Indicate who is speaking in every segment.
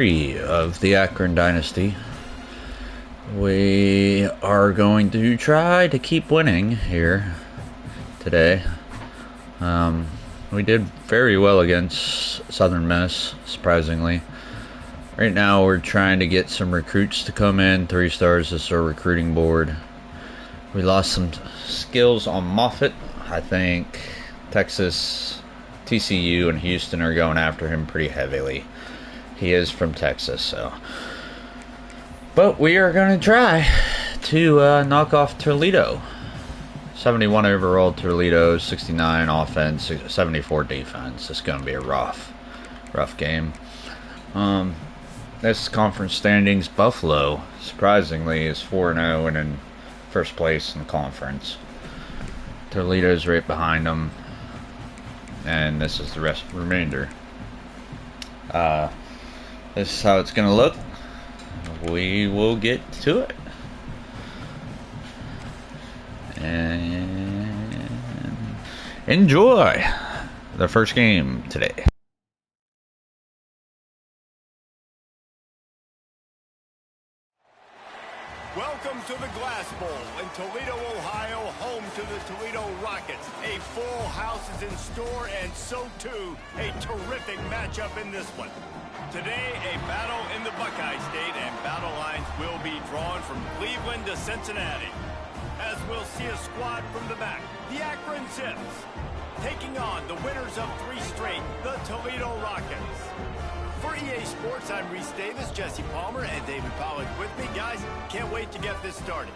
Speaker 1: Of the Akron Dynasty. We are going to try to keep winning here today. We did very well against Southern Miss, surprisingly. Right now we're trying to get some recruits to come in. 3 stars is our recruiting board. We lost some skills on Moffitt. I think Texas, TCU, and Houston are going after him pretty heavily. He is from Texas, so. But we are going to try to knock off Toledo. 71 overall Toledo, 69 offense, 74 defense. It's going to be a rough game. This conference standings, Buffalo, surprisingly, is 4-0 and in first place in the conference. Toledo's right behind them. And this is the remainder. This is how it's going to look. We will get to it. And enjoy the first game today.
Speaker 2: Welcome to the Glass Bowl in Toledo, Ohio, home to the Toledo Rockets. A full house is in store, and so too a terrific matchup in this one. Today, a battle in the Buckeye State, and battle lines will be drawn from Cleveland to Cincinnati. As we'll see a squad from the back, the Akron Zips, taking on the winners of 3 straight, the Toledo Rockets. For EA Sports, I'm Reese Davis, Jesse Palmer, and David Pollack with me. Guys, can't wait to get this started.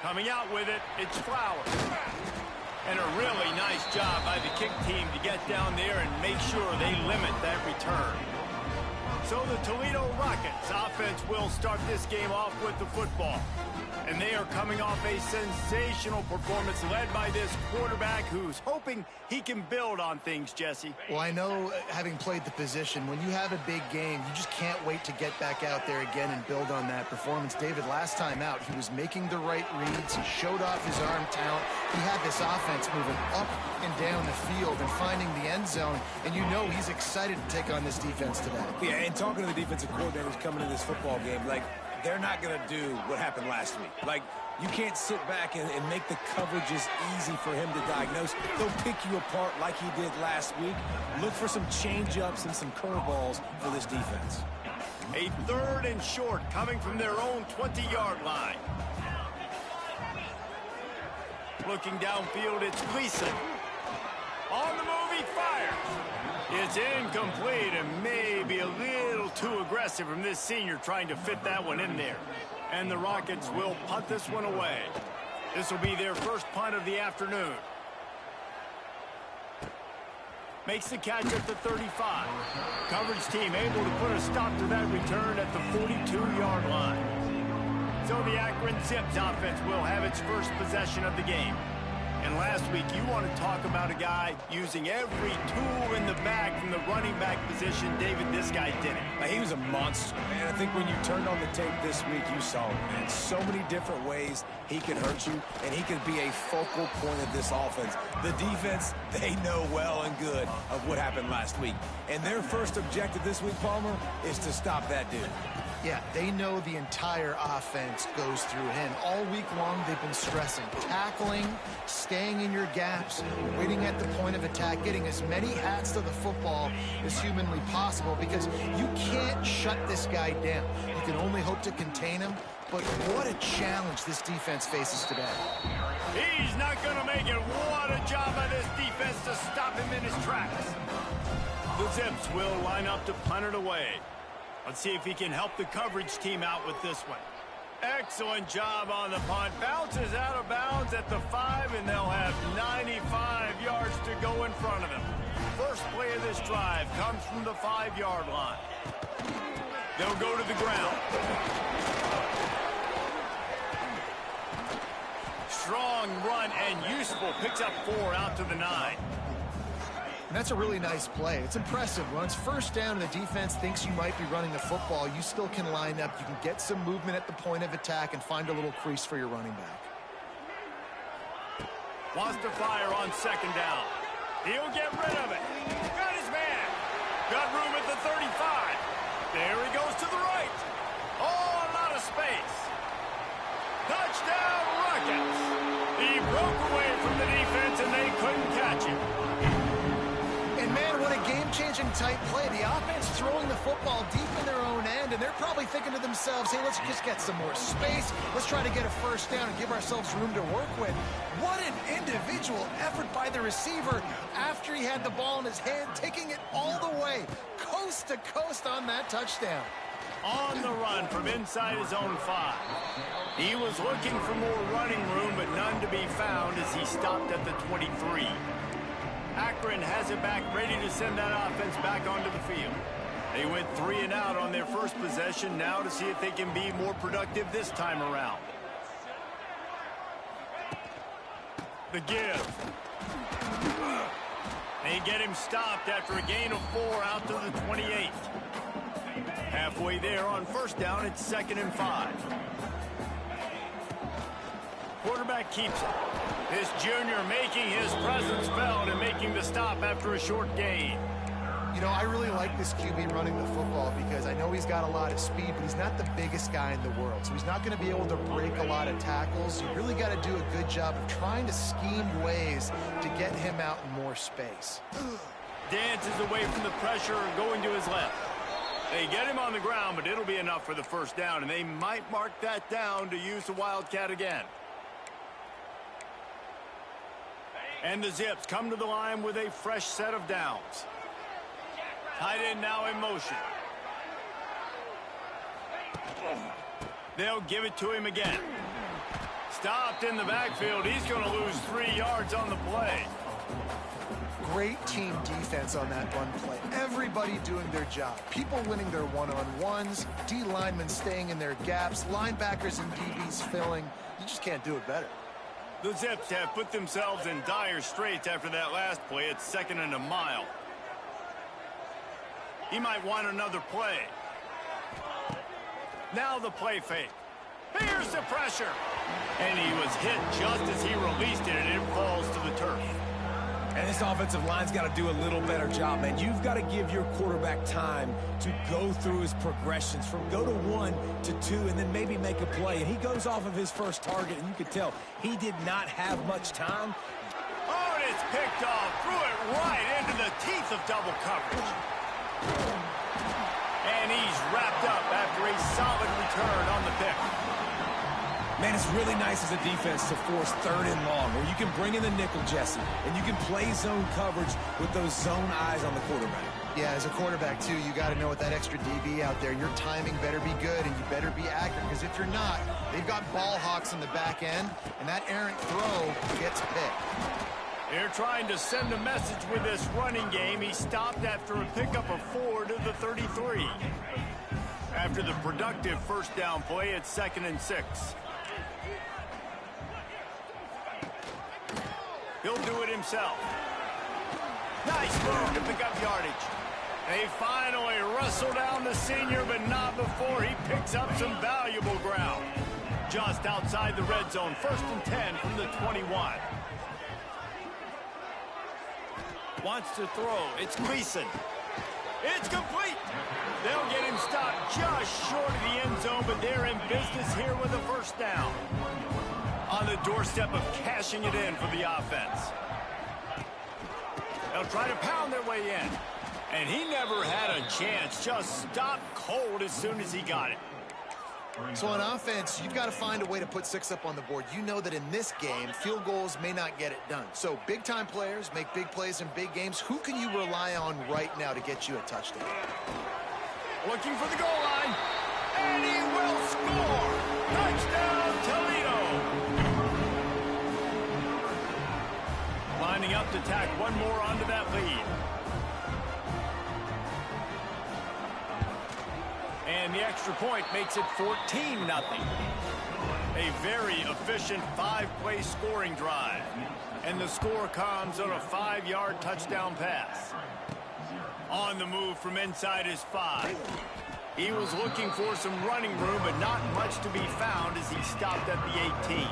Speaker 2: Coming out with it, it's Flowers. And a really nice job by the kick team to get down there and make sure they limit that return. So the Toledo Rockets offense will start this game off with the football. And they are coming off a sensational performance led by this quarterback who's hoping he can build on things, Jesse.
Speaker 3: Well, I know, having played the position, when you have a big game, you just can't wait to get back out there again and build on that performance. David, last time out, he was making the right reads. He showed off his arm talent. He had this offense moving up and down the field and finding the end zone. And you know he's excited to take on this defense today.
Speaker 4: Yeah, and talking to the defensive coordinators coming in this football game, like, they're not going to do what happened last week. Like, you can't sit back and make the coverages easy for him to diagnose. They'll pick you apart like he did last week. Look for some change-ups and some curveballs for this defense.
Speaker 2: A 3rd and short coming from their own 20-yard line. Looking downfield, it's Gleason. On the move, he fires. It's incomplete and maybe a little too aggressive from this senior trying to fit that one in there. And the Rockets will punt this one away. This will be their first punt of the afternoon. Makes the catch at the 35. Coverage team able to put a stop to that return at the 42-yard line. So the Akron Zips offense will have its first possession of the game. And last week, you want to talk about a guy using every tool in the bag from the running back position. David, this guy did it.
Speaker 4: He was a monster, man. I think when you turned on the tape this week, you saw it, man. So many different ways he could hurt you, and he could be a focal point of this offense. The defense, they know well and good of what happened last week. And their first objective this week, Palmer, is to stop that dude.
Speaker 3: Yeah, they know the entire offense goes through him. All week long, they've been stressing tackling, staying in your gaps, waiting at the point of attack, getting as many hats to the football as humanly possible, because you can't shut this guy down. You can only hope to contain him, but what a challenge this defense faces today.
Speaker 2: He's not going to make it. What a job by this defense to stop him in his tracks. The Zips will line up to punt it away. Let's see if he can help the coverage team out with this one. Excellent job on the punt. Bounces out of bounds at the 5, and they'll have 95 yards to go in front of them. First play of this drive comes from the 5-yard line. They'll go to the ground. Strong run and useful. Picks up 4 out to the 9.
Speaker 3: And that's a really nice play. It's impressive. When it's first down and the defense thinks you might be running the football, you still can line up. You can get some movement at the point of attack and find a little crease for your running back.
Speaker 2: Wants to fire on second down. He'll get rid of it. Got his man. Got room at the 35. There he goes to the right. Oh, a lot of space. Touchdown, Rockets. He broke away from the defense and they couldn't catch him.
Speaker 3: And man, what a game-changing type play. The offense throwing the football deep in their own end, and they're probably thinking to themselves, hey, let's just get some more space. Let's try to get a first down and give ourselves room to work with. What an individual effort by the receiver after he had the ball in his hand, taking it all the way, coast to coast on that touchdown.
Speaker 2: On the run from inside his own 5. He was looking for more running room, but none to be found as he stopped at the 23. Akron has it back, ready to send that offense back onto the field. They went 3 and out on their first possession, now to see if they can be more productive this time around. The give. They get him stopped after a gain of 4 out to the 28. Halfway there on first down, it's 2nd and 5. Quarterback keeps it. This junior making his presence felt and making the stop after a short gain.
Speaker 3: You know, I really like this QB running the football because I know he's got a lot of speed, but he's not the biggest guy in the world. So he's not going to be able to break a lot of tackles. You really got to do a good job of trying to scheme ways to get him out in more space.
Speaker 2: Dances away from the pressure, going to his left. They get him on the ground, but it'll be enough for the first down, and they might mark that down to use the Wildcat again. And the Zips come to the line with a fresh set of downs. Tight end now in motion. They'll give it to him again. Stopped in the backfield. He's going to lose 3 yards on the play.
Speaker 3: Great team defense on that run play. Everybody doing their job. People winning their one-on-ones, D linemen staying in their gaps, linebackers and DBs filling. You just can't do it better.
Speaker 2: The Zips have put themselves in dire straits after that last play. It's 2nd and a mile. He might want another play. Now the play fake. Here's the pressure. And he was hit just as he released it, and it falls to the turf.
Speaker 4: And this offensive line's got to do a little better job, man. You've got to give your quarterback time to go through his progressions from go to 1 to 2 and then maybe make a play. And he goes off of his first target, and you could tell he did not have much time.
Speaker 2: Oh, and it's picked off. Threw it right into the teeth of double coverage. And he's wrapped up after a solid return on the pick.
Speaker 4: Man, it's really nice as a defense to force 3rd and long, where you can bring in the nickel, Jesse, and you can play zone coverage with those zone eyes on the quarterback.
Speaker 3: Yeah, as a quarterback, too, you got to know with that extra DB out there, your timing better be good and you better be accurate, because if you're not, they've got ball hawks in the back end, and that errant throw gets picked.
Speaker 2: They're trying to send a message with this running game. He stopped after a pickup of 4 to the 33. After the productive first down play, it's 2nd and 6. He'll do it himself. Nice move to pick up yardage. They finally wrestle down the senior, but not before he picks up some valuable ground. Just outside the red zone, 1st and 10 from the 21. Wants to throw. It's Gleason. It's complete. They'll get him stopped just short of the end zone, but they're in business here with a first down. On the doorstep of cashing it in for the offense. They'll try to pound their way in. And he never had a chance. Just stopped cold as soon as he got it.
Speaker 3: So on offense, you've got to find a way to put 6 up on the board. You know that in this game, field goals may not get it done. So big-time players make big plays in big games. Who can you rely on right now to get you a touchdown?
Speaker 2: Looking for the goal line. And he will score. Touchdown, Toledo. Lining up to tack one more onto that lead. And the extra point makes it 14-0. A very efficient 5-play scoring drive. And the score comes on a 5-yard touchdown pass. On the move from inside his 5. He was looking for some running room, but not much to be found as he stopped at the 18.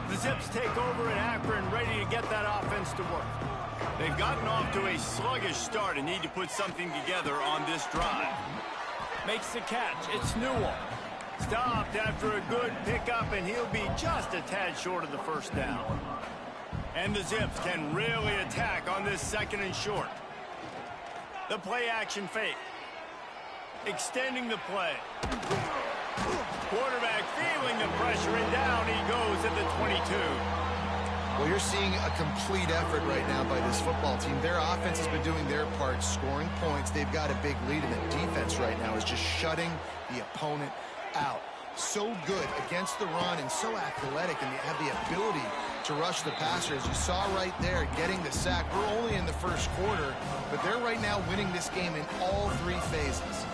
Speaker 2: The Zips take over in Akron, ready to get that offense to work. They've gotten off to a sluggish start and need to put something together on this drive. Makes the catch. It's Newell. Stopped after a good pickup, and he'll be just a tad short of the first down. And the Zips can really attack on this 2nd and short. The play action fake. Extending the play. Quarterback feeling the pressure, and down he goes at the 22.
Speaker 3: Well, you're seeing a complete effort right now by this football team. Their offense has been doing their part, scoring points. They've got a big lead, and the defense right now is just shutting the opponent out. So good against the run and so athletic, and they have the ability to rush the passer. As you saw right there, getting the sack. We're only in the first quarter, but they're right now winning this game in all 3 phases.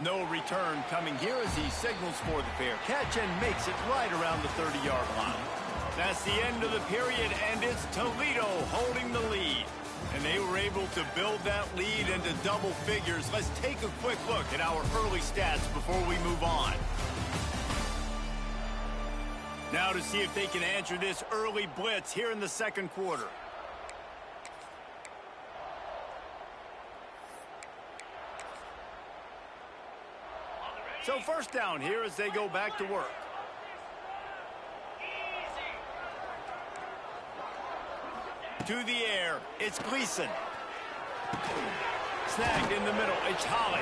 Speaker 2: No return coming here as he signals for the fair catch and makes it right around the 30-yard line. That's the end of the period, and it's Toledo holding the lead. And they were able to build that lead into double figures. Let's take a quick look at our early stats before we move on. Now to see if they can answer this early blitz here in the 2nd quarter. So first down here as they go back to work. To the air, it's Gleason. Snagged in the middle, it's Holly.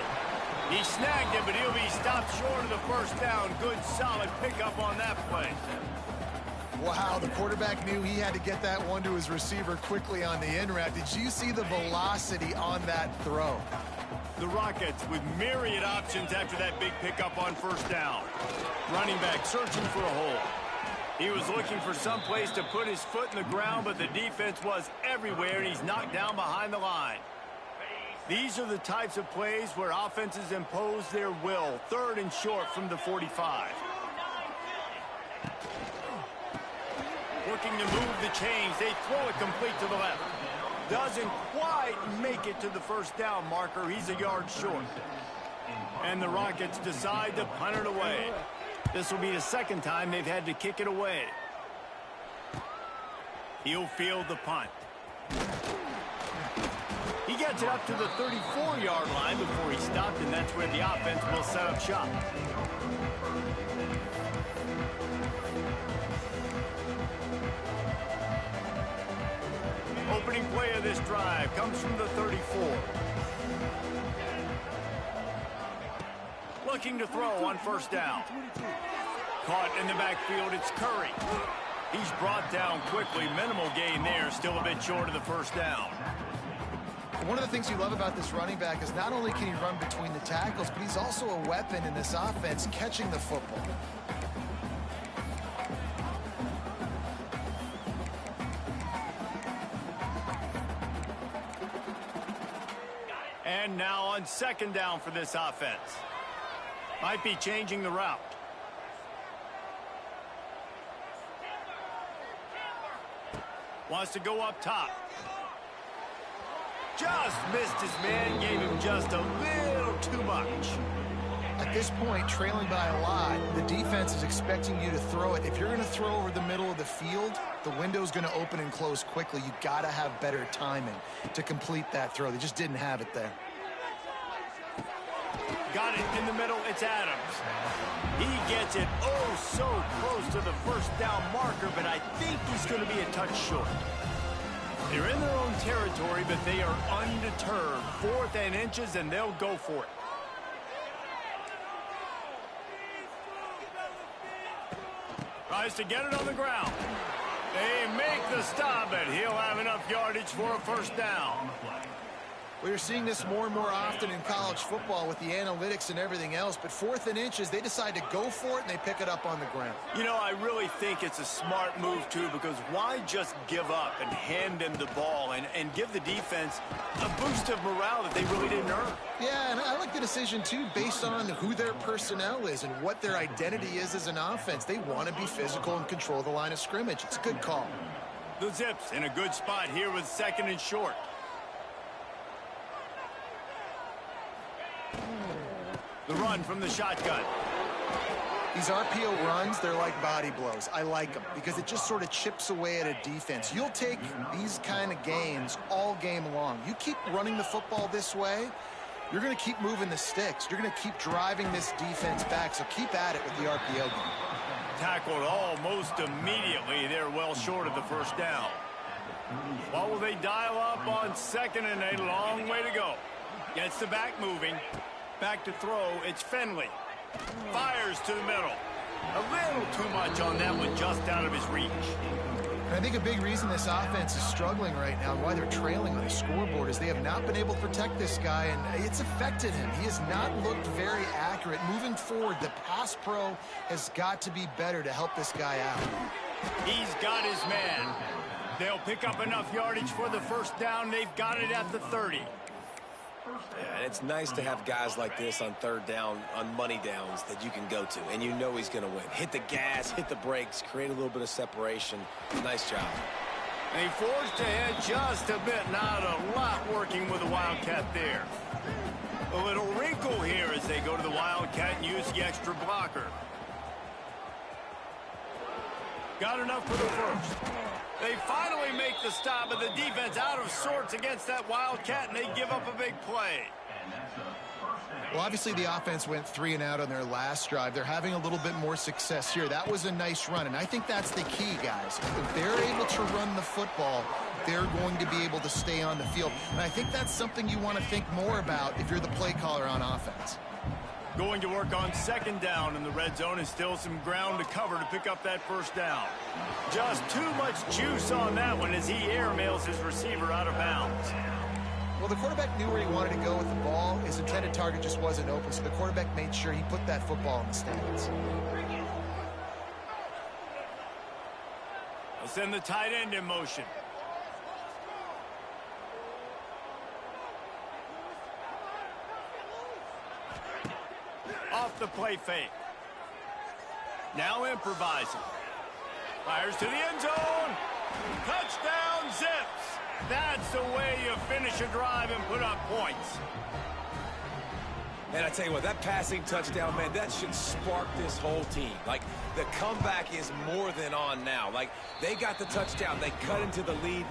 Speaker 2: He snagged it, but he'll be stopped short of the first down. Good, solid pickup on that play.
Speaker 3: Wow, the quarterback knew he had to get that one to his receiver quickly on the in route. Did you see the velocity on that throw?
Speaker 2: The Rockets with myriad options after that big pickup on first down. Running back searching for a hole. He was looking for some place to put his foot in the ground, but the defense was everywhere, and he's knocked down behind the line. These are the types of plays where offenses impose their will. 3rd and short from the 45. Looking to move the chains. They throw it complete to the left. Doesn't quite make it to the first down marker. He's a yard short. And the Rockets decide to punt it away. This will be the 2nd time they've had to kick it away. He'll field the punt. He gets it up to the 34-yard line before he stopped, and that's where the offense will set up shop. Opening play of this drive comes from the 34. Looking to throw on first down. Caught in the backfield, it's Curry. He's brought down quickly. Minimal gain there, still a bit short of the first down.
Speaker 3: One of the things you love about this running back is not only can he run between the tackles, but he's also a weapon in this offense, catching the football.
Speaker 2: And now on 2nd down for this offense. Might be changing the route. Wants to go up top. Just missed his man, gave him just a little too much.
Speaker 3: At this point, trailing by a lot, the defense is expecting you to throw it. If you're going to throw over the middle of the field, the window's going to open and close quickly. You got to have better timing to complete that throw. They just didn't have it there.
Speaker 2: Got it in the middle, it's Adams. He gets it oh so close to the first down marker, but I think he's going to be a touch short. They're in their own territory, but they are undeterred. 4th and inches, and they'll go for it. Tries to get it on the ground. They make the stop, and he'll have enough yardage for a first down.
Speaker 3: We're seeing this more and more often in college football with the analytics and everything else, but 4th and inches, they decide to go for it, and they pick it up on the ground.
Speaker 2: You know, I really think it's a smart move, too, because why just give up and hand them the ball and give the defense a boost of morale that they really didn't earn?
Speaker 3: Yeah, and I like the decision, too, based on who their personnel is and what their identity is as an offense. They want to be physical and control the line of scrimmage. It's a good call.
Speaker 2: The Zips in a good spot here with 2nd and short. The run from the shotgun.
Speaker 3: These RPO runs, they're like body blows. I like them because it just sort of chips away at a defense. You'll take these kind of gains all game long. You keep running the football this way, you're going to keep moving the sticks. You're going to keep driving this defense back, so keep at it with the RPO game.
Speaker 2: Tackled almost immediately. They're well short of the first down. What will they dial up on 2nd and a long way to go? Gets the back moving. Back to throw, it's Finley. Fires to the middle. A little too much on that one, just out of his reach.
Speaker 3: And I think a big reason this offense is struggling right now and why they're trailing on the scoreboard is they have not been able to protect this guy, and it's affected him. He has not looked very accurate. Moving forward, the pass pro has got to be better to help this guy out.
Speaker 2: He's got his man. They'll pick up enough yardage for the first down. They've got it at the 30.
Speaker 4: Yeah, and it's nice to have guys like this on 3rd down, on money downs that you can go to, and you know he's going to win. Hit the gas, hit the brakes, create a little bit of separation. Nice job.
Speaker 2: They forced ahead just a bit. Not a lot working with the Wildcat there. A little wrinkle here as they go to the Wildcat and use the extra blocker. Got enough for the first. They finally make the stop, but the defense out of sorts against that Wildcat, and they give up a big play.
Speaker 3: Well, obviously the offense went 3 and out on their last drive. They're having a little bit more success here. That was a nice run, and I think that's the key, guys. If they're able to run the football, they're going to be able to stay on the field. And I think that's something you want to think more about if you're the play caller on offense.
Speaker 2: Going to work on 2nd down in the red zone, and still some ground to cover to pick up that first down. Just too much juice on that one as he airmails his receiver out of bounds.
Speaker 3: Well, the quarterback knew where he wanted to go with the ball. His intended target just wasn't open, so the quarterback made sure he put that football in the stands.
Speaker 2: They'll send the tight end in motion. Off the play fake. Now improvising. Fires to the end zone. Touchdown, Zips. That's the way you finish a drive and put up points.
Speaker 4: And I tell you what, that passing touchdown, man, that should spark this whole team. Like, the comeback is more than on now. Like, they got the touchdown. They cut into the lead.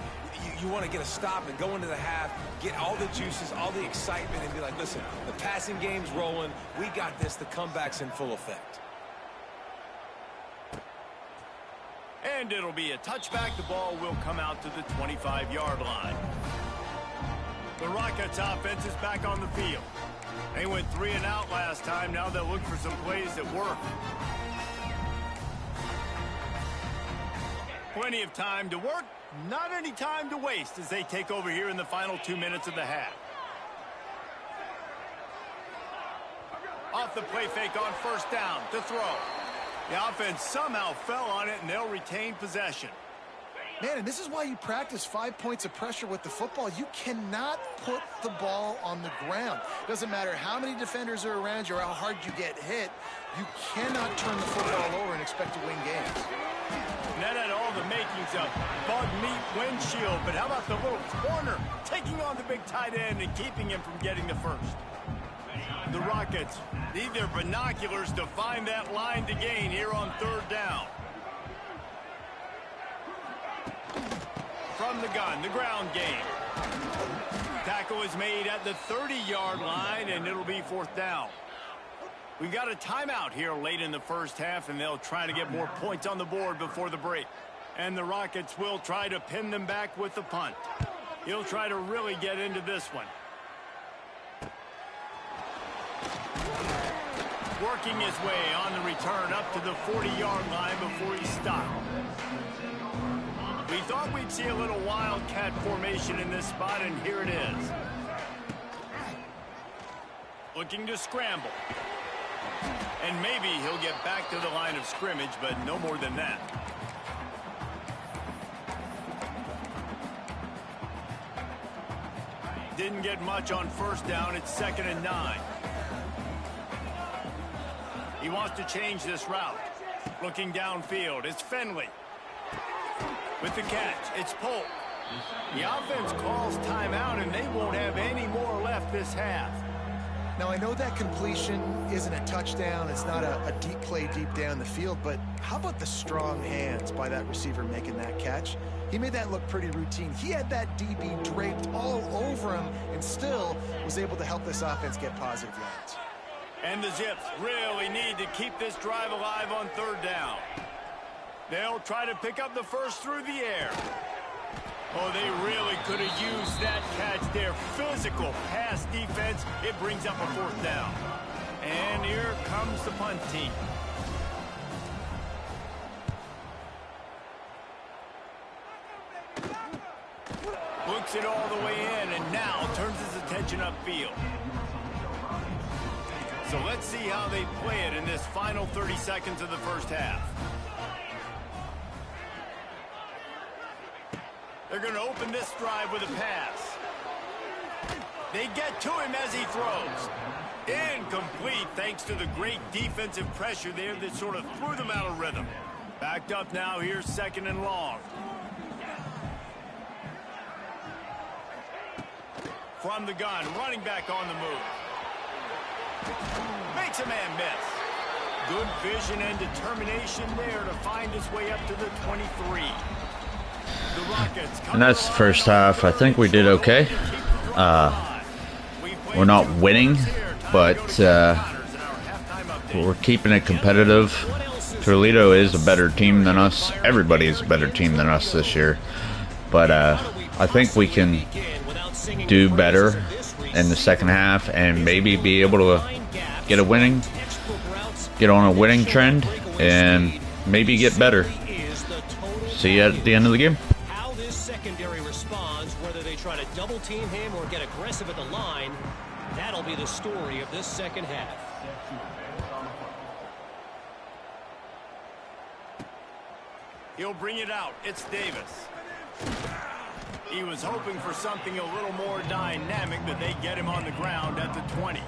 Speaker 4: You want to get a stop and go into the half, get all the juices, all the excitement, and be like, listen, the passing game's rolling. We got this. The comeback's in full effect.
Speaker 2: And it'll be a touchback. The ball will come out to the 25-yard line. The Rockets offense is back on the field. They went 3 and out last time. Now they'll look for some plays that work. Plenty of time to work. Not any time to waste as they take over here in the final 2 minutes of the half. Off the play fake on first down to throw. The offense somehow fell on it, and they'll retain possession.
Speaker 3: Man, and this is why you practice 5 points of pressure with the football. You cannot put the ball on the ground. Doesn't matter how many defenders are around you or how hard you get hit. You cannot turn the football over and expect to win games.
Speaker 2: And that had all the makings of bug meat windshield, but how about the little corner taking on the big tight end and keeping him from getting the first? The Rockets need their binoculars to find that line to gain here on 3rd down. From the gun, the ground game. Tackle is made at the 30-yard line, and it'll be 4th down. We've got a timeout here late in the first half, and they'll try to get more points on the board before the break. And the Rockets will try to pin them back with the punt. He'll try to really get into this one. Working his way on the return up to the 40-yard line before he stopped. We thought we'd see a little wildcat formation in this spot, and here it is. Looking to scramble. And maybe he'll get back to the line of scrimmage, but no more than that. Didn't get much on first down. It's 2nd and 9. He wants to change this route. Looking downfield, it's Finley. With the catch, it's Polk. The offense calls timeout, and they won't have any more left this half.
Speaker 3: Now, I know that completion isn't a touchdown. It's not a deep play deep down the field, but how about the strong hands by that receiver making that catch? He made that look pretty routine. He had that DB draped all over him and still was able to help this offense get positive yards.
Speaker 2: And the Zips really need to keep this drive alive on 3rd down. They'll try to pick up the first through the air. Oh, they really could have used that catch there. Physical pass defense. It brings up a 4th down. And here comes the punt team. Looks it all the way in and now turns his attention upfield. So let's see how they play it in this final 30 seconds of the first half. They're going to open this drive with a pass. They get to him as he throws. Incomplete thanks to the great defensive pressure there that sort of threw them out of rhythm. Backed up now, here's 2nd and long. From the gun, running back on the move. Makes a man miss. Good vision and determination there to find his way up to the 23.
Speaker 1: And that's the first half. I think we did okay. We're not winning, but we're keeping it competitive. Toledo is a better team than us. Everybody is a better team than us this year. But I think we can do better in the second half and maybe be able to get on a winning trend and maybe get better. See you at the end of the game.
Speaker 5: Try to double team him or get aggressive at the line. That'll be the story of this second half.
Speaker 2: He'll bring it out. It's Davis. He was hoping for something a little more dynamic, but they get him on the ground at the 20.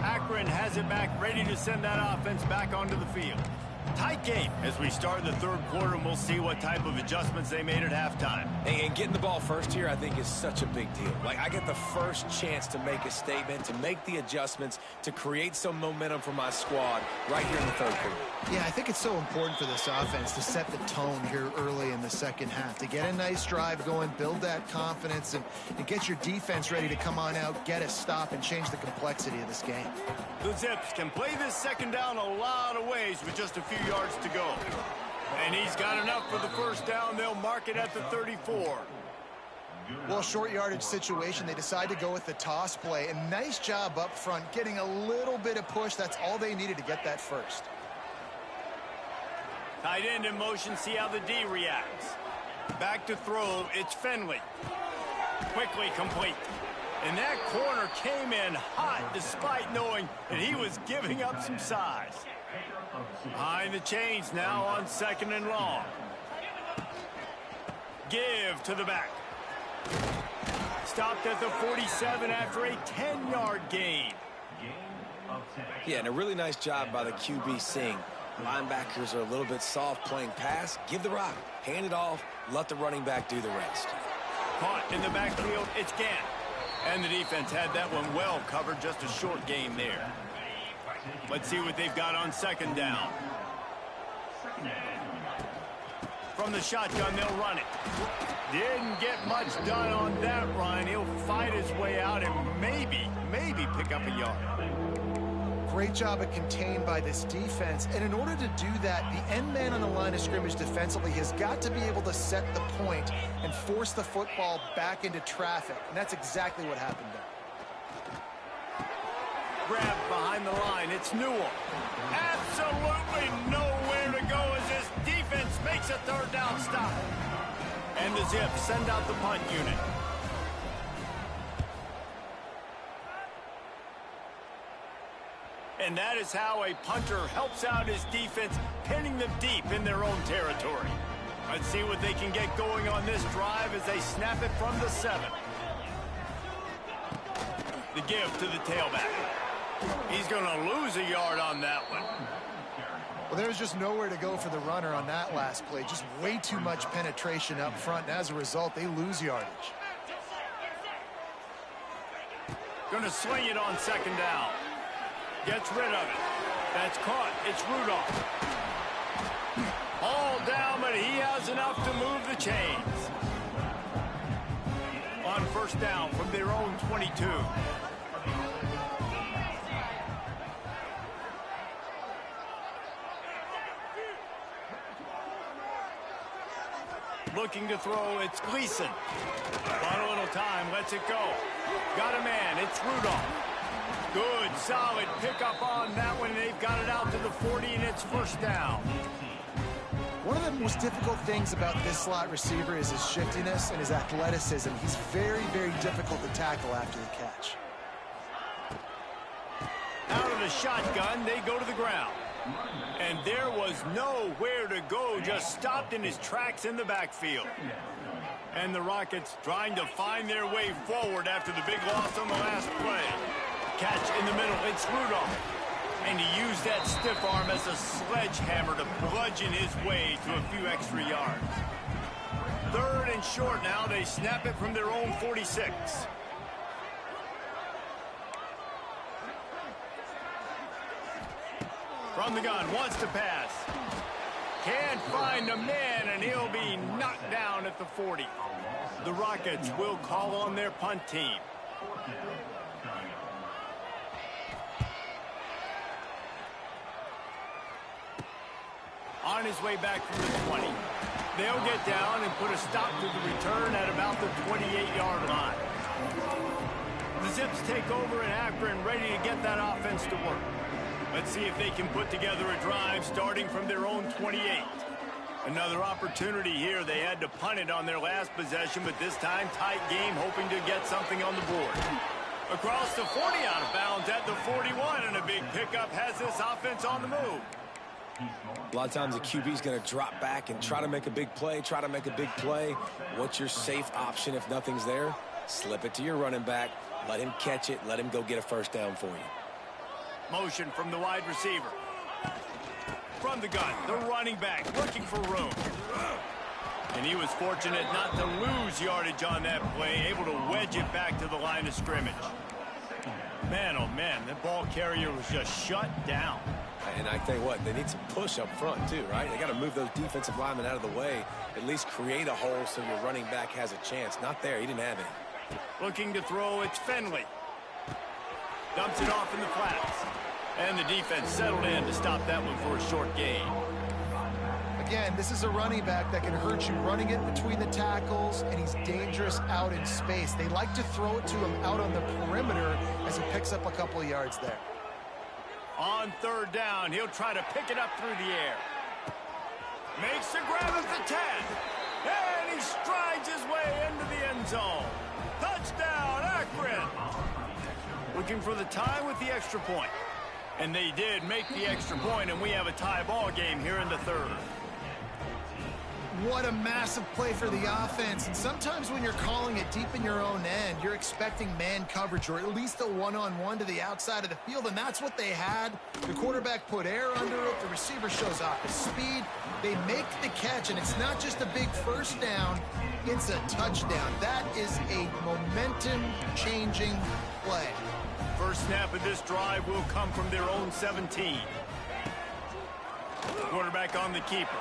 Speaker 2: Akron has it back, ready to send that offense back onto the field. Tight game as we start the 3rd quarter, and we'll see what type of adjustments they made at halftime.
Speaker 4: And getting the ball first here, I think, is such a big deal. Like, I get the first chance to make a statement, to make the adjustments, to create some momentum for my squad right here in the 3rd quarter.
Speaker 3: Yeah, I think it's so important for this offense to set the tone here early in the second half, to get a nice drive going, build that confidence, and get your defense ready to come on out, get a stop, and change the complexity of this game.
Speaker 2: The Zips can play this second down a lot of ways with just a few yards to go. And he's got enough for the first down. They'll mark it at the 34.
Speaker 3: Well, short yardage situation, they decide to go with the toss play. And nice job up front, getting a little bit of push. That's all they needed to get that first.
Speaker 2: Tight end in motion, see how the D reacts. Back to throw, it's Finley. Quickly complete. And that corner came in hot despite knowing that he was giving up some size. Behind the chains now on 2nd and long. Give to the back. Stopped at the 47 after a 10-yard gain.
Speaker 4: Yeah, and a really nice job by the QB Singh. Linebackers are a little bit soft playing pass. Give the rock, hand it off, let the running back do the rest.
Speaker 2: Caught in the backfield, it's Gant. And the defense had that one well covered, just a short gain there. Let's see what they've got on 2nd down. From the shotgun, they'll run it. Didn't get much done on that run. He'll fight his way out and maybe pick up a yard.
Speaker 3: great job of contained by this defense. And in order to do that, the end man on the line of scrimmage defensively has got to be able to set the point and force the football back into traffic. And that's exactly what happened there.
Speaker 2: Grab behind the line. It's Newell. Absolutely nowhere to go as this defense makes a third down stop. And the Zips send out the punt unit. And that is how a punter helps out his defense, pinning them deep in their own territory. Let's see what they can get going on this drive as they snap it from the 7. The give to the tailback. He's going to lose a yard on that one.
Speaker 3: Well, there's just nowhere to go for the runner on that last play. Just way too much penetration up front, and as a result, they lose yardage.
Speaker 2: Going to swing it on 2nd down. Gets rid of it. That's caught. It's Rudolph. All down, but he has enough to move the chains. On 1st down from their own 22. Looking to throw, it's Gleason. Got a little time, lets it go. Got a man, it's Rudolph. Good, solid pickup on that one. They've got it out to the 40, and it's 1st down.
Speaker 3: One of the most difficult things about this slot receiver is his shiftiness and his athleticism. He's very, very difficult to tackle after the catch.
Speaker 2: Out of the shotgun, they go to the ground. And there was nowhere to go, just stopped in his tracks in the backfield. And the Rockets trying to find their way forward after the big loss on the last play. Catch in the middle, it's Rudolph. And he used that stiff arm as a sledgehammer to bludgeon his way to a few extra yards. 3rd and short now, they snap it from their own 46. From the gun, wants to pass. Can't find a man, and he'll be knocked down at the 40. The Rockets will call on their punt team. On his way back from the 20. They'll get down and put a stop to the return at about the 28-yard line. The Zips take over in Akron, ready to get that offense to work. Let's see if they can put together a drive starting from their own 28. Another opportunity here. They had to punt it on their last possession, but this time tight game, hoping to get something on the board. Across the 40, out of bounds at the 41, and a big pickup has this offense on the move.
Speaker 4: A lot of times the QB's going to drop back and try to make a big play, What's your safe option if nothing's there? Slip it to your running back, let him catch it, let him go get a 1st down for you.
Speaker 2: Motion from the wide receiver. From the gun, the running back looking for room. And he was fortunate not to lose yardage on that play, able to wedge it back to the line of scrimmage. Man, oh man, that ball carrier was just shut down.
Speaker 4: And I tell you what, they need some push up front too, right? They got to move those defensive linemen out of the way, at least create a hole so your running back has a chance. Not there, he didn't have any.
Speaker 2: Looking to throw, it's Finley. Dumps it off in the flats. And the defense settled in to stop that one for a short gain.
Speaker 3: Again, this is a running back that can hurt you running it between the tackles, and he's dangerous out in space. They like to throw it to him out on the perimeter as he picks up a couple of yards there.
Speaker 2: On 3rd down, he'll try to pick it up through the air. Makes the grab at the 10. And he strides his way into the end zone. Touchdown, Akron! Looking for the tie with the extra point. And they did make the extra point, and we have a tie ball game here in the 3rd.
Speaker 3: What a massive play for the offense. And sometimes when you're calling it deep in your own end, you're expecting man coverage or at least a one-on-one to the outside of the field, and that's what they had. The quarterback put air under it. The receiver shows off his speed. They make the catch, and it's not just a big 1st down. It's a touchdown. That is a momentum-changing play.
Speaker 2: First snap of this drive will come from their own 17. Quarterback on the keeper.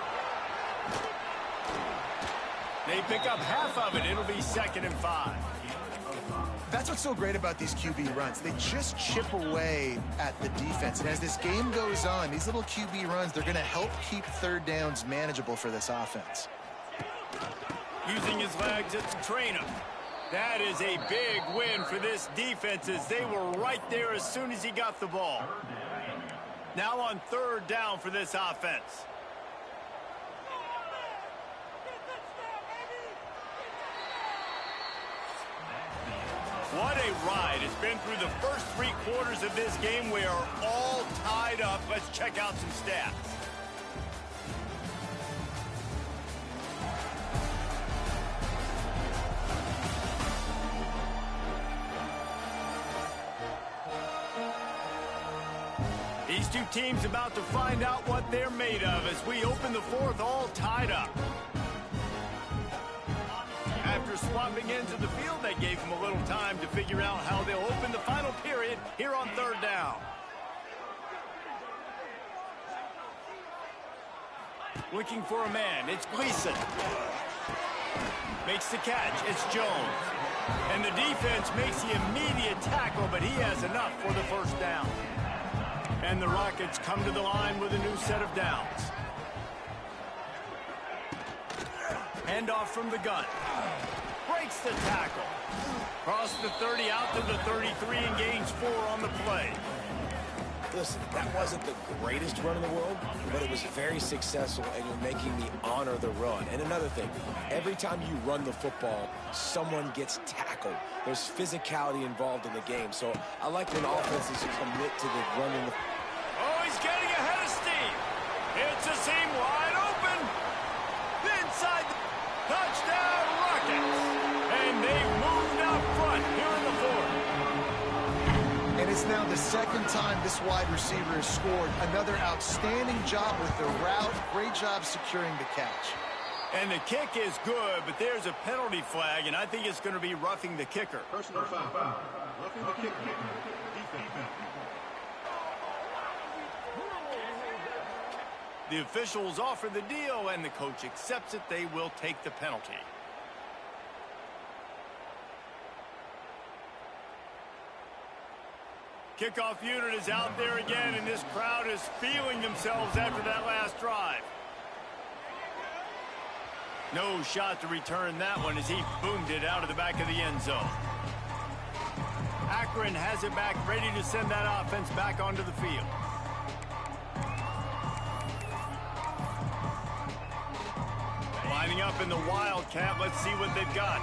Speaker 2: They pick up half of it. It'll be 2nd and 5.
Speaker 3: That's what's so great about these QB runs. They just chip away at the defense. And as this game goes on, these little QB runs, they're going to help keep third downs manageable for this offense.
Speaker 2: Using his legs to train him. That is a big win for this defense as they were right there as soon as he got the ball. Now on third down for this offense. What a ride. It's been through the first 3 quarters of this game. We are all tied up. Let's check out some stats. These two teams about to find out what they're made of as we open the fourth all tied up. After swapping into the field, that gave them a little time to figure out how they'll open the final period here on third down. Looking for a man, it's Gleason. Makes the catch, it's Jones. And the defense makes the immediate tackle, but he has enough for the first down. And the Rockets come to the line with a new set of downs. Handoff from the gun. Breaks the tackle. Cross the 30 out to the 33 and gains 4 on the play.
Speaker 4: Listen, that wasn't the greatest run in the world, but it was very successful, and you're making me honor the run. And another thing, every time you run the football, someone gets tackled. There's physicality involved in the game. So I like when offenses commit to the running.
Speaker 2: Oh, he's getting ahead of steam. It's a seam wide open. Inside the touchdown Rockets. And they've moved out front here in the fourth.
Speaker 3: And it's now the second time this wide receiver has scored. Another outstanding job with the route. Great job securing the catch.
Speaker 2: And the kick is good, but there's a penalty flag, and I think it's going to be roughing the kicker.
Speaker 6: Personal foul. Roughing the kicker. Defense.
Speaker 2: The officials offer the deal, and the coach accepts it. They will take the penalty. Kickoff unit is out there again, and this crowd is feeling themselves after that last drive. No shot to return that one as he boomed it out of the back of the end zone. Akron has it back, ready to send that offense back onto the field. Lining up in the Wildcat, let's see what they've got.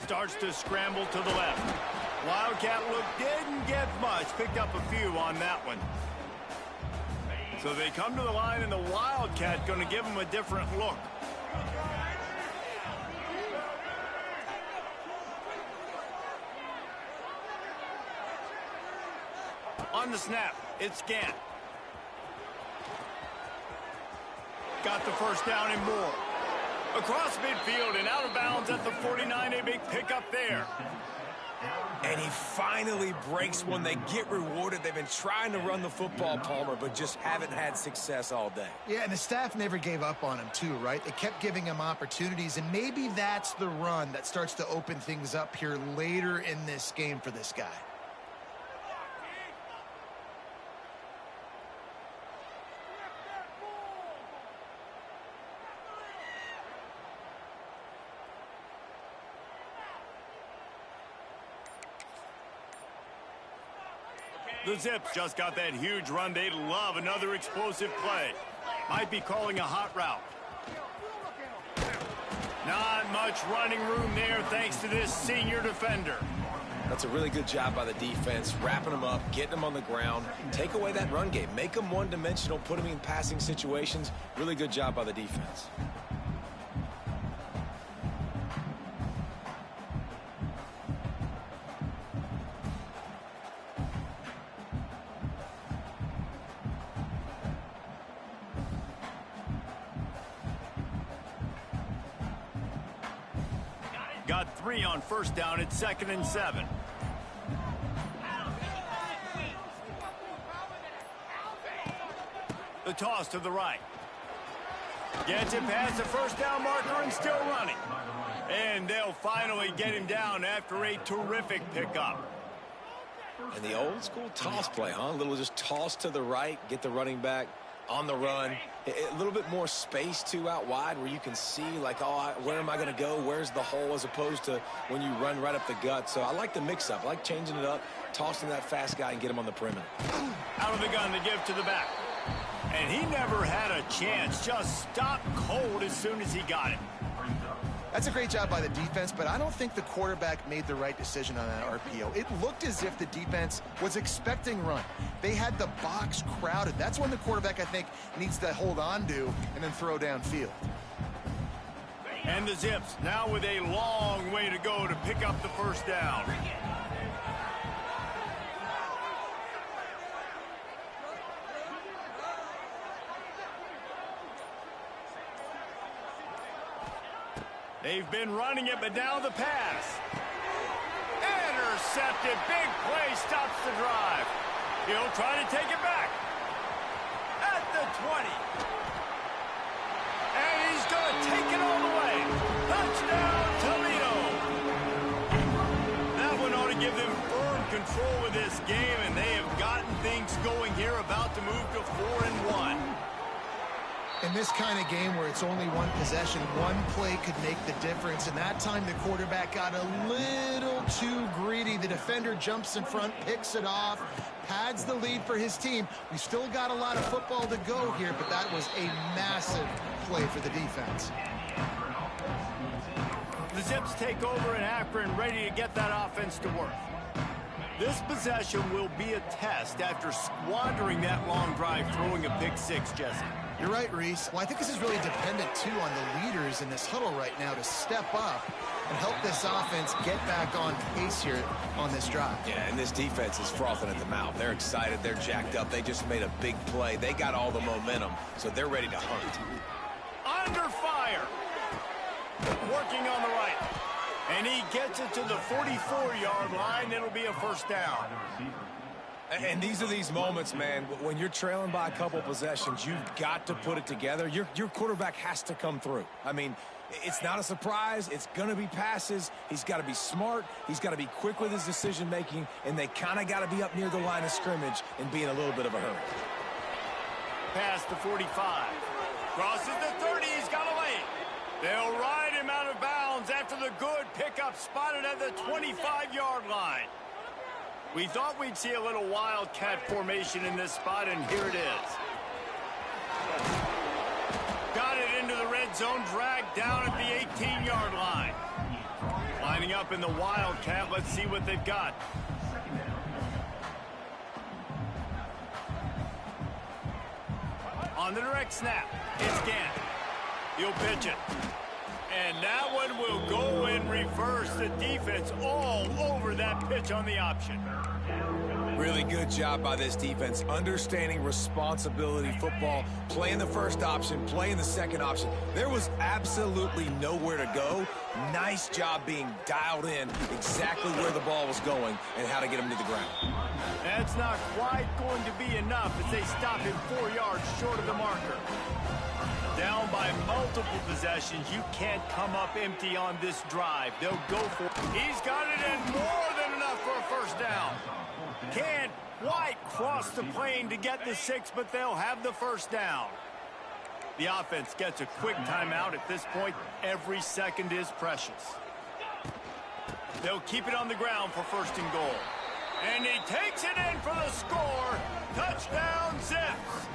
Speaker 2: Starts to scramble to the left. Wildcat look didn't get much, picked up a few on that one. So they come to the line, and the Wildcat going to give them a different look. On the snap, it's Gant. Got the first down and more. Across midfield and out of bounds at the 49, a big pickup there.
Speaker 4: And he finally breaks one. They get rewarded. They've been trying to run the football, Palmer, but just haven't had success all day.
Speaker 3: Yeah, and the staff never gave up on him too, right? They kept giving him opportunities, and maybe that's the run that starts to open things up here later in this game for this guy.
Speaker 2: The Zips just got that huge run. They love another explosive play. Might be calling a hot route. Not much running room there thanks to this senior defender.
Speaker 4: That's a really good job by the defense, wrapping them up, getting them on the ground. Take away that run game. Make them one-dimensional, put them in passing situations. Really good job by the defense.
Speaker 2: Got 3 on first down. It's 2nd and 7. The toss to the right. Gets it past the first down marker and still running. And they'll finally get him down after a terrific pickup.
Speaker 4: And the old school toss play, huh? A little just toss to the right, get the running back on the run. A little bit more space, too, out wide where you can see, like, oh, where am I going to go? Where's the hole, as opposed to when you run right up the gut. So I like the mix-up. I like changing it up, tossing that fast guy and get him on the perimeter.
Speaker 2: Out of the gun to give to the back. And he never had a chance. Just stopped cold as soon as he got it.
Speaker 3: That's a great job by the defense, but I don't think the quarterback made the right decision on that RPO. It looked as if the defense was expecting run. They had the box crowded. That's when the quarterback, I think, needs to hold on to and then throw downfield.
Speaker 2: And the Zips now with a long way to go to pick up the first down. They've been running it, but now the pass. Intercepted. Big play stops the drive. He'll try to take it back. At the 20. And he's going to take it all the way. Touchdown, Toledo. That one ought to give them firm control of this game, and they have gotten things going here, about to move to 4-1.
Speaker 3: In this kind of game where it's only one possession, one play could make the difference. And that time the quarterback got a little too greedy. The defender jumps in front, picks it off, pads the lead for his team. We still got a lot of football to go here, but that was a massive play for the defense.
Speaker 2: The Zips take over in Akron, ready to get that offense to work. This possession will be a test after squandering that long drive, throwing a pick six, Jesse.
Speaker 3: You're right, Reese. Well, I think this is really dependent, too, on the leaders in this huddle right now to step up and help this offense get back on pace here on this drive.
Speaker 4: Yeah, and this defense is frothing at the mouth. They're excited. They're jacked up. They just made a big play. They got all the momentum, so they're ready to hunt.
Speaker 2: Under fire. Working on the right. And he gets it to the 44-yard line. It'll be a first down.
Speaker 4: And these are these moments, man, when you're trailing by a couple possessions, you've got to put it together. Your quarterback has to come through. I mean, it's not a surprise. It's going to be passes. He's got to be smart. He's got to be quick with his decision-making, and they kind of got to be up near the line of scrimmage and be in a little bit of a hurry.
Speaker 2: Past the 45. Crosses the 30. He's got a lane. They'll ride him out of bounds after the good pickup spotted at the 25-yard line. We thought we'd see a little wildcat formation in this spot, and here it is. Got it into the red zone, dragged down at the 18-yard line. Lining up in the wildcat, let's see what they've got. On the direct snap, it's Gant. He'll pitch it. And that one will go in reverse. The defense all over that pitch on the option.
Speaker 4: Really good job by this defense, understanding responsibility football, playing the first option, playing the second option. There was absolutely nowhere to go. Nice job being dialed in exactly where the ball was going and how to get him to the ground.
Speaker 2: That's not quite going to be enough as they stop him 4 yards short of the marker. Down by multiple possessions, you can't come up empty on this drive. They'll go for it. He's got it in more than enough for a first down. Can't quite cross the plane to get the 6, but they'll have the first down. The offense gets a quick timeout. At this point, every second is precious. They'll keep it on the ground for first and goal. And he takes it in for the score. Touchdown, Zips.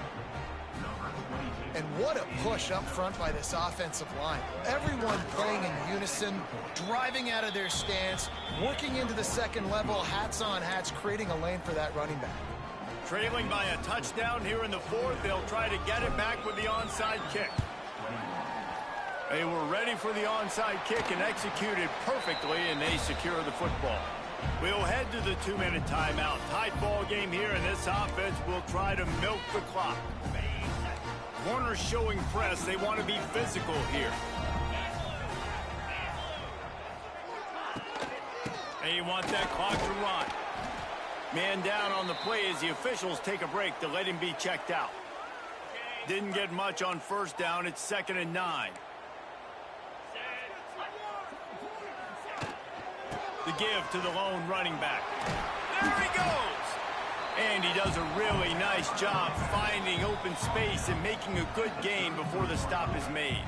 Speaker 3: And what a push up front by this offensive line. Everyone playing in unison, driving out of their stance, working into the second level, hats on hats, creating a lane for that running back.
Speaker 2: Trailing by a touchdown here in the fourth, they'll try to get it back with the onside kick. They were ready for the onside kick and executed perfectly, and they secure the football. We'll head to the 2-minute timeout. Tight ball game here, and this offense will try to milk the clock. Warner's showing press. They want to be physical here. They want that clock to run. Man down on the play as the officials take a break to let him be checked out. Didn't get much on first down. It's 2nd and 9. The give to the lone running back. There he goes. And he does a really nice job finding open space and making a good gain before the stop is made.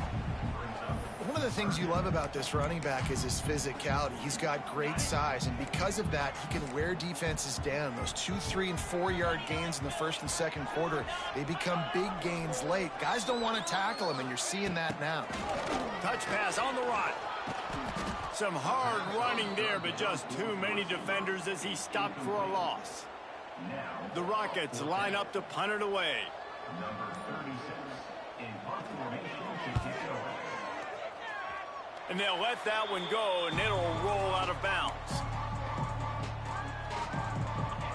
Speaker 3: One of the things you love about this running back is his physicality. He's got great size, and because of that, he can wear defenses down. Those 2, 3, and 4-yard gains in the first and second quarter, they become big gains late. Guys don't want to tackle him, and you're seeing that now.
Speaker 2: Touch pass on the run. Some hard running there, but just too many defenders as he stopped for a loss. The Rockets line up to punt it away.
Speaker 6: Number 36 in punt formation to kick it away.
Speaker 2: And they'll let that one go, and it'll roll out of bounds.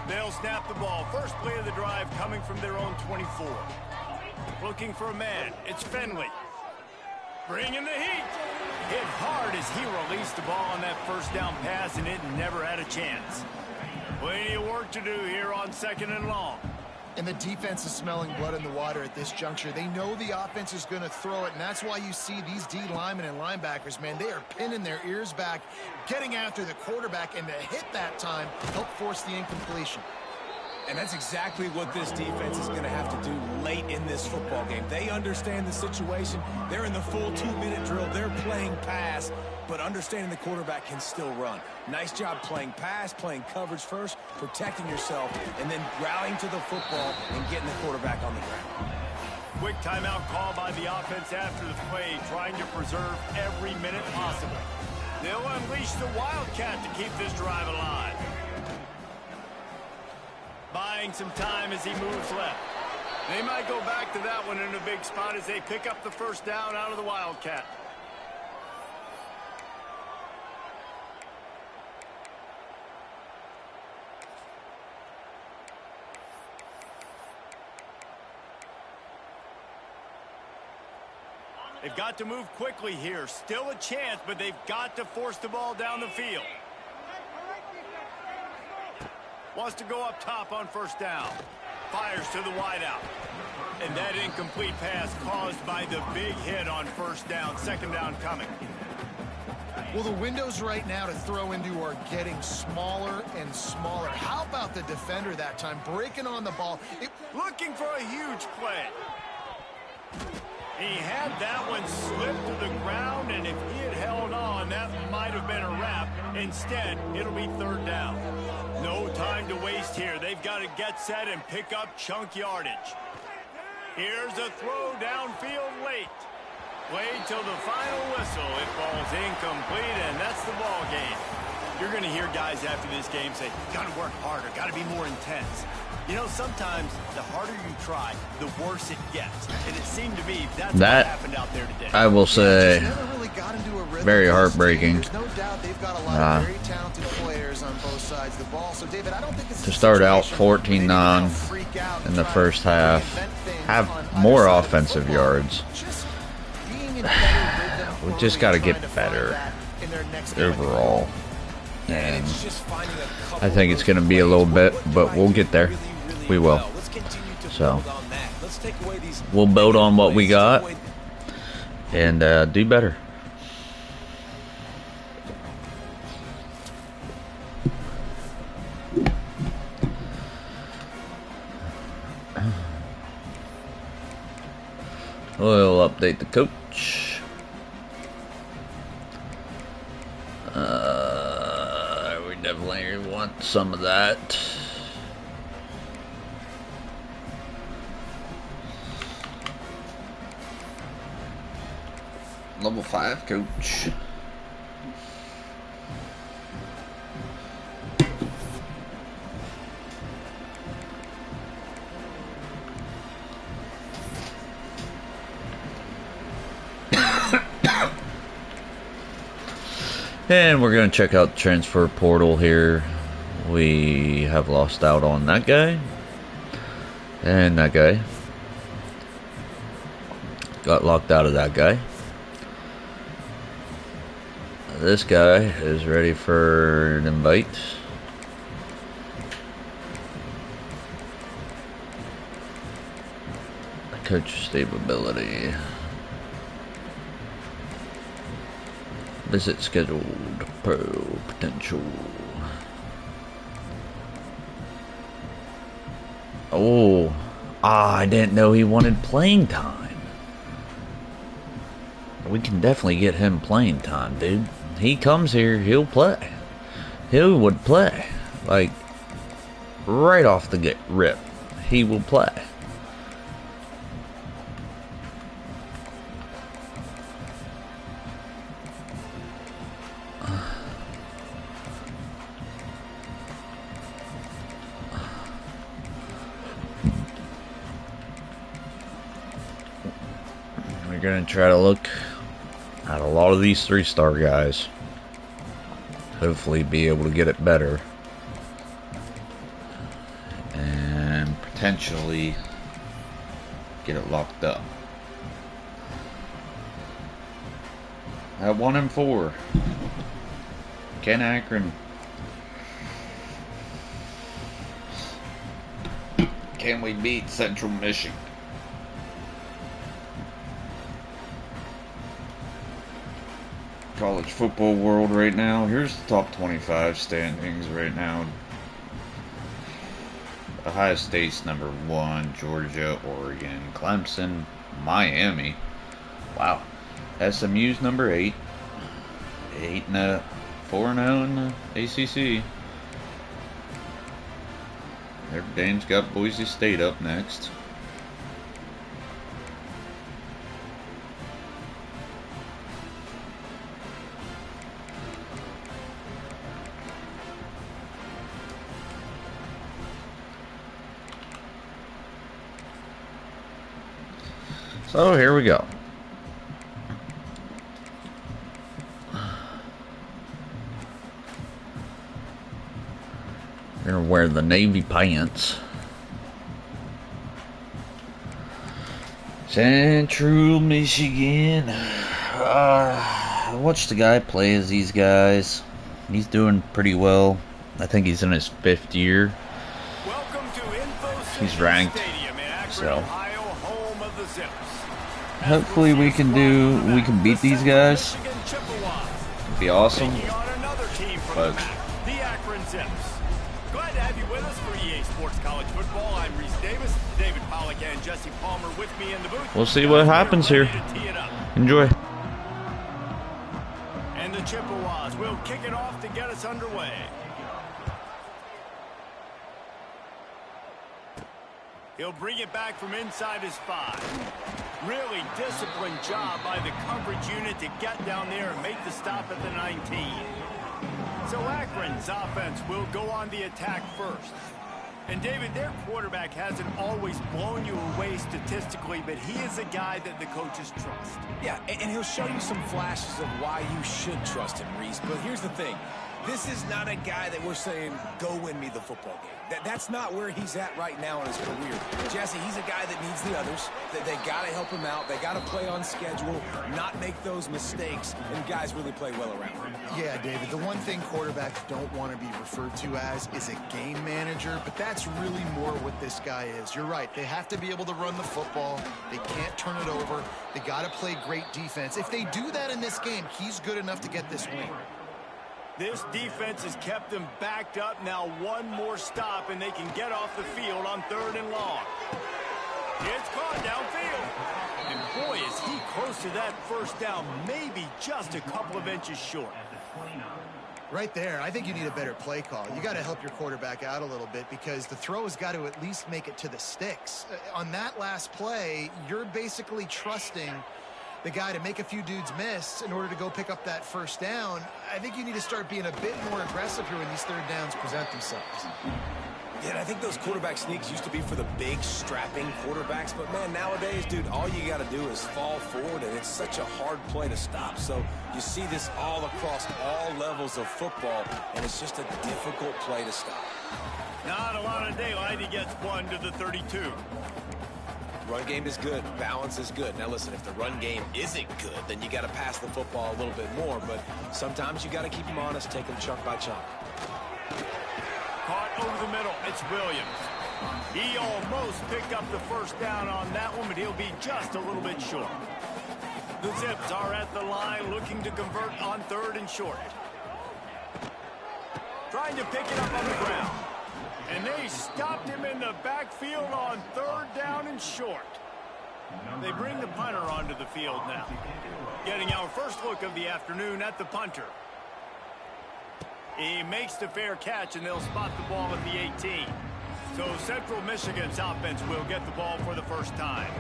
Speaker 2: They'll snap the ball. First play of the drive coming from their own 24. Looking for a man. It's Finley. Bringing the heat. Hit hard as he released the ball on that first down pass, and it never had a chance. Plenty of work to do here on 2nd and long.
Speaker 3: And the defense is smelling blood in the water at this juncture. They know the offense is going to throw it, and that's why you see these D linemen and linebackers, man, they are pinning their ears back, getting after the quarterback, and to hit that time, help force the incompletion.
Speaker 4: And that's exactly what this defense is going to have to do late in this football game. They understand the situation. They're in the full 2-minute drill. They're playing pass, but understanding the quarterback can still run. Nice job playing pass, playing coverage first, protecting yourself, and then rallying to the football and getting the quarterback on the ground.
Speaker 2: Quick timeout call by the offense after the play, trying to preserve every minute possible. They'll unleash the Wildcat to keep this drive alive. Buying some time as he moves left. They might go back to that one in a big spot as they pick up the first down out of the Wildcat. They've got to move quickly here. Still a chance, but they've got to force the ball down the field. Wants to go up top on first down. Fires to the wideout. And that incomplete pass caused by the big hit on first down. 2nd down coming.
Speaker 3: Well, the windows right now to throw into are getting smaller and smaller. How about the defender that time? Breaking on the ball.
Speaker 2: Looking for a huge play. He had that one slip to the ground, and if he had held on, that might have been a wrap. Instead, it'll be 3rd down. No time to waste here. They've got to get set and pick up chunk yardage. Here's a throw downfield late. Played till the final whistle. It falls incomplete, and that's the ball game. You're going to hear guys after this game say, got to work harder, got to be more intense. You know, sometimes the harder you try, the worse it gets. And it seemed to me that's what happened out there today.
Speaker 1: I will say, very heartbreaking.
Speaker 3: There's no doubt they've got a lot of very talented players on both sides of the ball. So, David, I don't think it's
Speaker 1: to start out 14-9 in the first half, have more offensive yards. We just got to get better overall. And I think it's going to be a little bit, but we'll get there. We will. So we'll build on what we got and do better. We'll update the coach. We definitely want some of that. Level 5 coach. And we're going to check out the transfer portal here. We have lost out on that guy. And that guy. Got locked out of that guy. This guy is ready for an invite. Coach stability. Visit scheduled. Pro potential. Oh. I didn't know he wanted playing time. We can definitely get him playing time, dude. He comes here, he'll play. He would play. Like, right off the rip. He will play. We're going to try to look at a lot of these 3-star guys. Hopefully be able to get it better. And potentially get it locked up. At 1-4. Ken Akron. Can we beat Central Michigan? College football world right now. Here's the top 25 standings right now. Ohio State's number 1, Georgia, Oregon, Clemson, Miami. Wow. SMU's number 8. 4-0 in the ACC. Notre Dame's got Boise State up next. So here we go. Gonna wear the navy pants. Central Michigan. I watched the guy play as these guys. He's doing pretty well. I think he's in his 5th year.
Speaker 2: Welcome to
Speaker 1: He's ranked.
Speaker 2: Stadium in Akron,
Speaker 1: So
Speaker 2: Ohio, home of the Zips.
Speaker 1: hopefully we can beat these guys. It'd be awesome. But
Speaker 2: the Akron Zips. Glad to have you with us for EA Sports College Football. I'm Reese Davis, David Pollack, and Jesse Palmer with me in the booth.
Speaker 1: we'll see what happens here. Enjoy.
Speaker 2: And the Chippewas will kick it off to get us underway. He'll bring it back from inside his 5. Really disciplined job by the coverage unit to get down there and make the stop at the 19. So Akron's offense will go on the attack first. And David, their quarterback hasn't always blown you away statistically, but he is a guy that the coaches trust.
Speaker 4: Yeah, and he'll show you some flashes of why you should trust him, Reese. But here's the thing. This is not a guy that we're saying, go win me the football game. That's not where he's at right now in his career. Jesse, he's a guy that needs the others. They got to help him out. They got to play on schedule, not make those mistakes, and guys really play well around him.
Speaker 3: Yeah, David, the one thing quarterbacks don't want to be referred to as is a game manager, but that's really more what this guy is. You're right. They have to be able to run the football. They can't turn it over. They got to play great defense. If they do that in this game, he's good enough to get this win.
Speaker 2: This defense has kept them backed up. Now one more stop, and they can get off the field on 3rd and long. It's caught downfield. And boy, is he close to that first down, maybe just a couple of inches short.
Speaker 3: Right there, I think you need a better play call. You got to help your quarterback out a little bit because the throw has got to at least make it to the sticks. On that last play, you're basically trusting the guy to make a few dudes miss in order to go pick up that first down. I think you need to start being a bit more aggressive here when these 3rd downs present themselves.
Speaker 4: Yeah, and I think those quarterback sneaks used to be for the big, strapping quarterbacks. But, man, nowadays, dude, all you got to do is fall forward, and it's such a hard play to stop. So you see this all across all levels of football, and it's just a difficult play to stop.
Speaker 2: Not a lot of daylight. He gets 1 to the 32.
Speaker 4: Run game is good. Balance is good. Now, listen, if the run game isn't good, then you got to pass the football a little bit more. But sometimes you got to keep them honest, take them chunk by chunk.
Speaker 2: Caught over the middle. It's Williams. He almost picked up the first down on that one, but he'll be just a little bit short. The Zips are at the line looking to convert on 3rd and short. Trying to pick it up on the ground. And they stopped him in the backfield on 3rd down and short. They bring the punter onto the field now. Getting our first look of the afternoon at the punter. He makes the fair catch, and they'll spot the ball at the 18. So Central Michigan's offense will get the ball for the first time.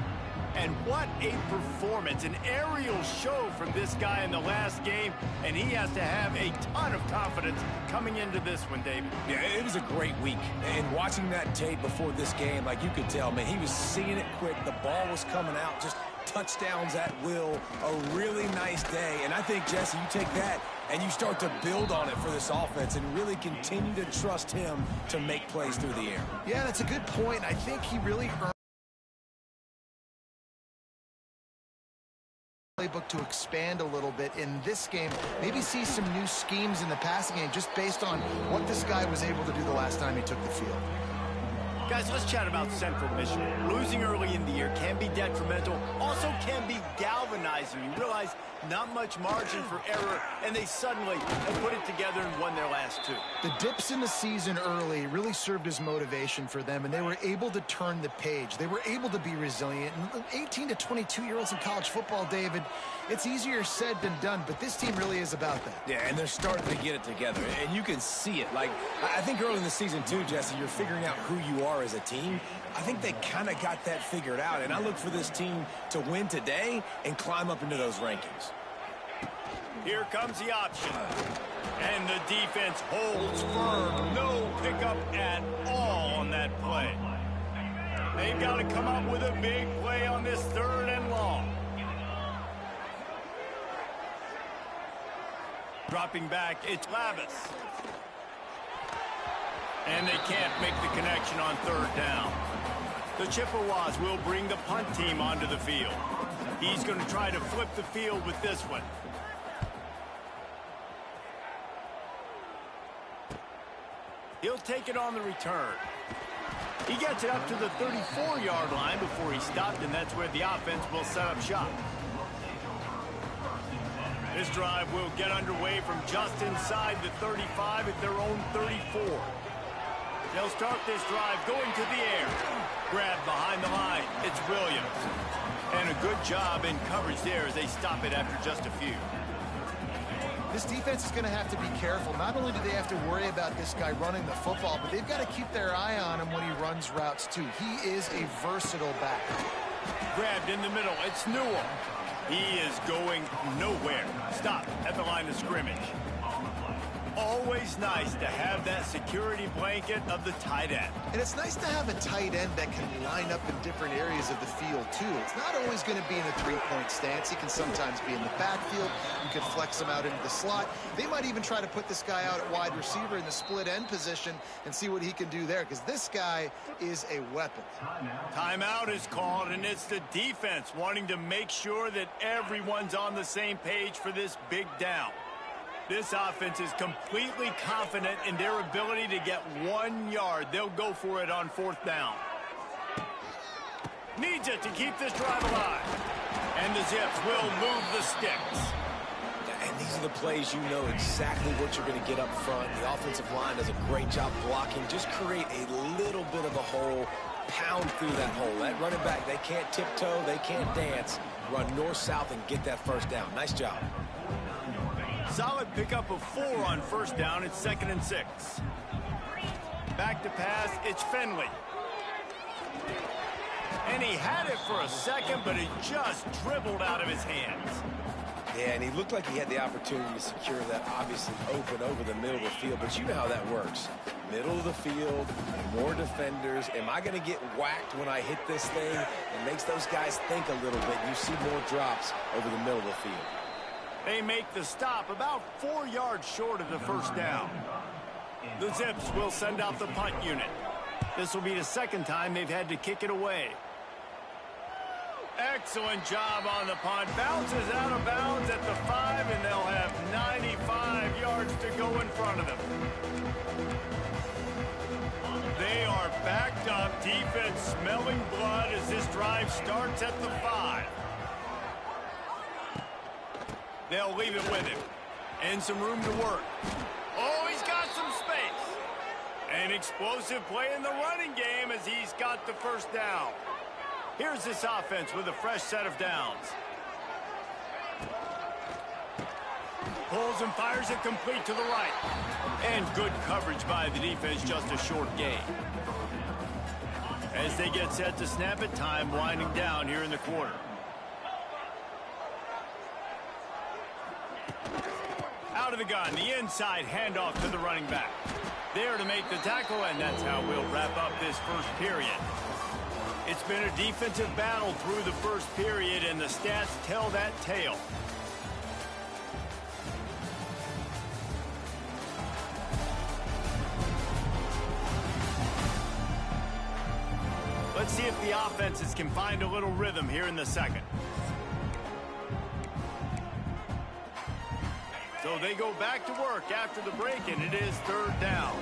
Speaker 2: And what a performance, an aerial show from this guy in the last game, and he has to have a ton of confidence coming into this one, David.
Speaker 4: Yeah, it was a great week. And watching that tape before this game, like you could tell, man, he was seeing it quick. The ball was coming out, just touchdowns at will. A really nice day. And I think, Jesse, you take that and you start to build on it for this offense and really continue to trust him to make plays through the air.
Speaker 3: Yeah, that's a good point. I think he really earned playbook to expand a little bit in this game, maybe see some new schemes in the passing game just based on what this guy was able to do the last time he took the field.
Speaker 2: Guys, let's chat about Central Michigan. Losing early in the year can be detrimental, also can be galvanizing. You realize not much margin for error, and they suddenly have put it together and won their last 2.
Speaker 3: The dips in the season early really served as motivation for them, and they were able to turn the page. They were able to be resilient. And 18 to 22-year-olds in college football, David, it's easier said than done, but this team really is about that.
Speaker 4: Yeah, and they're starting to get it together, and you can see it. Like, I think early in the season, too, Jesse, you're figuring out who you are as a team. I think they kind of got that figured out, and I look for this team to win today and climb up into those rankings.
Speaker 2: Here comes the option. And the defense holds firm. No pickup at all on that play. They've got to come up with a big play on this 3rd and long. Dropping back, it's Lavis. And they can't make the connection on 3rd down. The Chippewas will bring the punt team onto the field. He's going to try to flip the field with this one. He'll take it on the return. He gets it up to the 34-yard line before he stopped, and that's where the offense will set up shop. This drive will get underway from just inside the 35 at their own 34. They'll start this drive going to the air. Grabbed behind the line. It's Williams. And a good job in coverage there as they stop it after just a few.
Speaker 3: This defense is going to have to be careful. Not only do they have to worry about this guy running the football, but they've got to keep their eye on him when he runs routes, too. He is a versatile back.
Speaker 2: Grabbed in the middle. It's Newell. He is going nowhere. Stop at the line of scrimmage. Always nice to have that security blanket of the tight end.
Speaker 3: And it's nice to have a tight end that can line up in different areas of the field, too. It's not always going to be in a three-point stance. He can sometimes be in the backfield. You can flex him out into the slot. They might even try to put this guy out at wide receiver in the split end position and see what he can do there, because this guy is a weapon.
Speaker 2: Timeout is called, and it's the defense wanting to make sure that everyone's on the same page for this big down. This offense is completely confident in their ability to get 1 yard. They'll go for it on 4th down. Needs it to keep this drive alive. And the Zips will move the sticks.
Speaker 4: And these are the plays you know exactly what you're going to get up front. The offensive line does a great job blocking. Just create a little bit of a hole, pound through that hole. That running back, they can't tiptoe, they can't dance. Run north-south and get that 1st down. Nice job.
Speaker 2: Solid pickup of 4 on 1st down. It's 2nd and 6. Back to pass. It's Finley. And he had it for a second, but it just dribbled out of his hands.
Speaker 4: Yeah, and he looked like he had the opportunity to secure that obviously open over the middle of the field, but you know how that works. Middle of the field, more defenders. Am I going to get whacked when I hit this thing? It makes those guys think a little bit. You see more drops over the middle of the field.
Speaker 2: They make the stop about 4 yards short of the 1st down. The Zips will send out the punt unit. This will be the 2nd time they've had to kick it away. Excellent job on the punt. Bounces out of bounds at the 5, and they'll have 95 yards to go in front of them. They are backed up. Defense smelling blood as this drive starts at the 5. They'll leave it with him. And some room to work. Oh, he's got some space. An explosive play in the running game as he's got the first down. Here's this offense with a fresh set of downs. Pulls and fires it complete to the right. And good coverage by the defense, just a short gain. As they get set to snap it, time winding down here in the quarter. Out of the gun, the inside handoff to the running back. There to make the tackle, and that's how we'll wrap up this first period. It's been a defensive battle through the first period, and the stats tell that tale. Let's see if the offenses can find a little rhythm here in the second. So they go back to work after the break, and it is third down.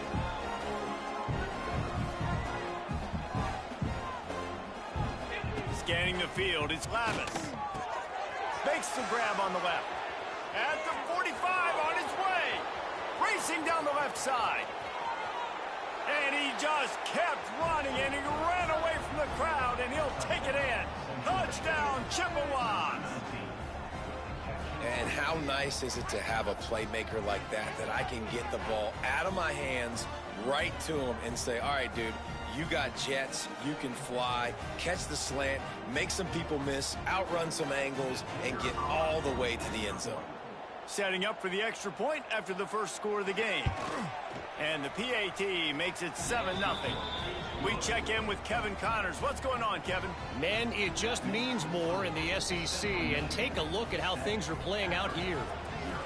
Speaker 2: Scanning the field, it's Lavis. Makes the grab on the left. At the 45 on his way. Racing down the left side. And he just kept running, and he ran away from the crowd, and he'll take it in. Touchdown, Chippewas.
Speaker 4: And how nice is it to have a playmaker like that I can get the ball out of my hands right to him and say, all right, dude, you got jets, you can fly, catch the slant, make some people miss, outrun some angles, and get all the way to the end zone.
Speaker 2: Setting up for the extra point after the first score of the game. And the PAT makes it 7-0. We check in with Kevin Connors. What's going on, Kevin?
Speaker 5: Men, it just means more in the SEC, and take a look at how things are playing out here.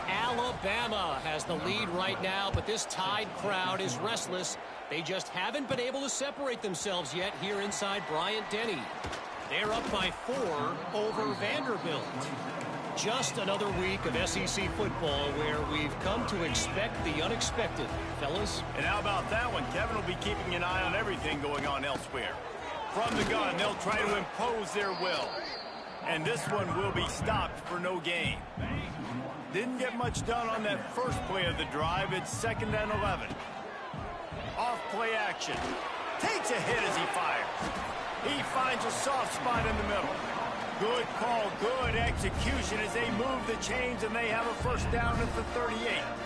Speaker 5: Alabama has the lead right now, but this Tide crowd is restless. They just haven't been able to separate themselves yet here inside Bryant-Denny. They're up by 4 over Vanderbilt. Just another week of SEC football where we've come to expect the unexpected, fellas.
Speaker 2: And how about that one? Kevin will be keeping an eye on everything going on elsewhere. From the gun, they'll try to impose their will. And this one will be stopped for no gain. Didn't get much done on that first play of the drive. It's 2nd and 11. Off play action. Takes a hit as he fires. He finds a soft spot in the middle. Good call, good execution as they move the chains, and they have a first down at the 38.